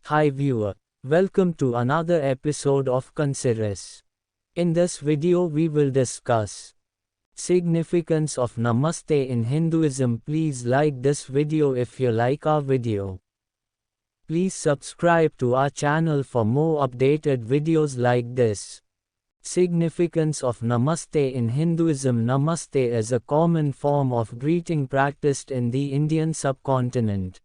Hi viewer, welcome to another episode of Kansiris. In this video we will discuss significance of Namaste in Hinduism. Please like this video if you like our video. Please subscribe to our channel for more updated videos like this. Significance of Namaste in Hinduism. Namaste is a common form of greeting practiced in the Indian subcontinent.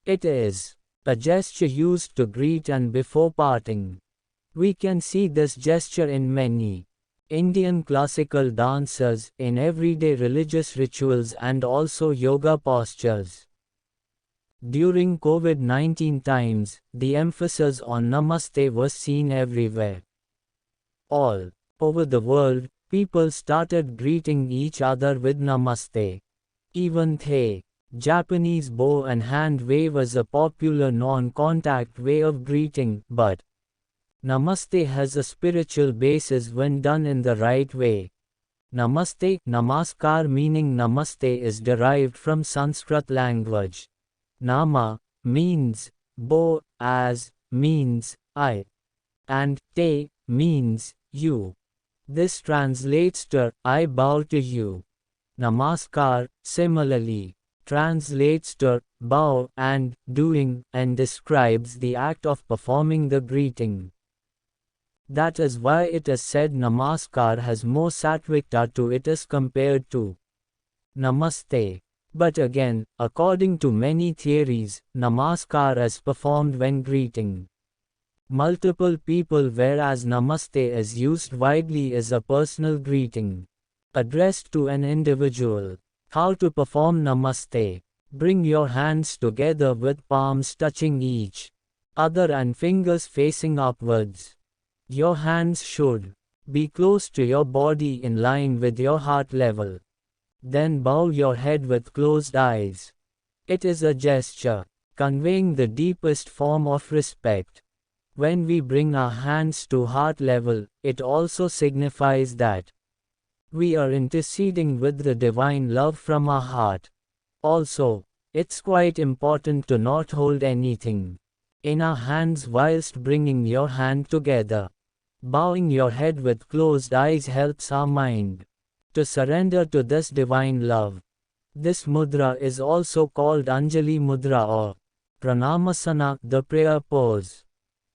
It is a gesture used to greet and before parting. We can see this gesture in many Indian classical dances, in everyday religious rituals and also yoga postures. During COVID-19 times, the emphasis on Namaste was seen everywhere. All over the world, people started greeting each other with Namaste. Even the Japanese bow and hand wave was a popular non-contact way of greeting, but Namaste has a spiritual basis when done in the right way. Namaste, Namaskar meaning Namaste is derived from Sanskrit language. Nama means bow, as means I, and te means you. This translates to I bow to you. Namaskar, similarly, translates to bow and doing and describes the act of performing the greeting. That is why it is said Namaskar has more sattvic to it as compared to Namaste. But again, according to many theories, Namaskar is performed when greeting multiple people, whereas Namaste is used widely as a personal greeting addressed to an individual. How to perform Namaste. Bring your hands together with palms touching each other and fingers facing upwards. Your hands should be close to your body in line with your heart level. Then bow your head with closed eyes. It is a gesture conveying the deepest form of respect. When we bring our hands to heart level, it also signifies that we are interceding with the divine love from our heart. Also, it's quite important to not hold anything in our hands whilst bringing your hand together. Bowing your head with closed eyes helps our mind to surrender to this divine love. This mudra is also called Anjali mudra or Pranamasana, the prayer pose.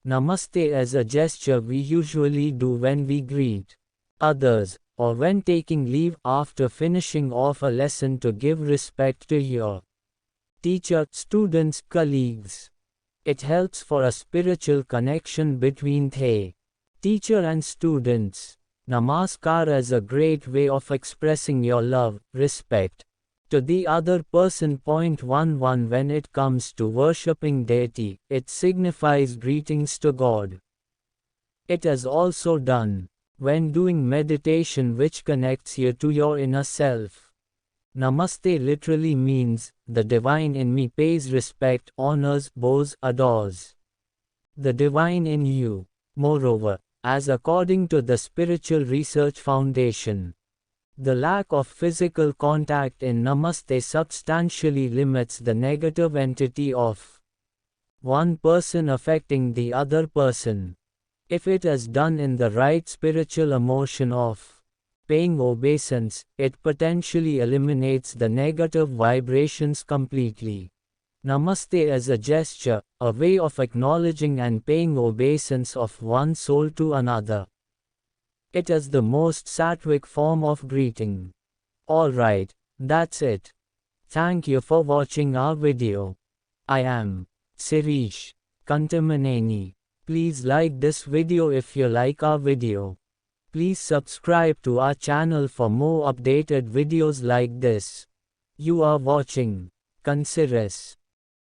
Namaste is a gesture we usually do when we greet others, or when taking leave after finishing off a lesson to give respect to your teacher, students, colleagues. It helps for a spiritual connection between the teacher and students. Namaskar is a great way of expressing your love, respect to the other person. 11 When it comes to worshipping deity, it signifies greetings to God. It is also done when doing meditation, which connects you to your inner self. Namaste literally means, the divine in me pays respect, honors, bows, adores the divine in you. Moreover, as according to the Spiritual Research Foundation, the lack of physical contact in Namaste substantially limits the negative entity of one person affecting the other person. If it is done in the right spiritual emotion of paying obeisance, it potentially eliminates the negative vibrations completely. Namaste is a gesture, a way of acknowledging and paying obeisance of one soul to another. It is the most sattvic form of greeting. Alright, that's it. Thank you for watching our video. I am Sirish Kantamaneni. Please like this video if you like our video. Please subscribe to our channel for more updated videos like this. You are watching Kansiris.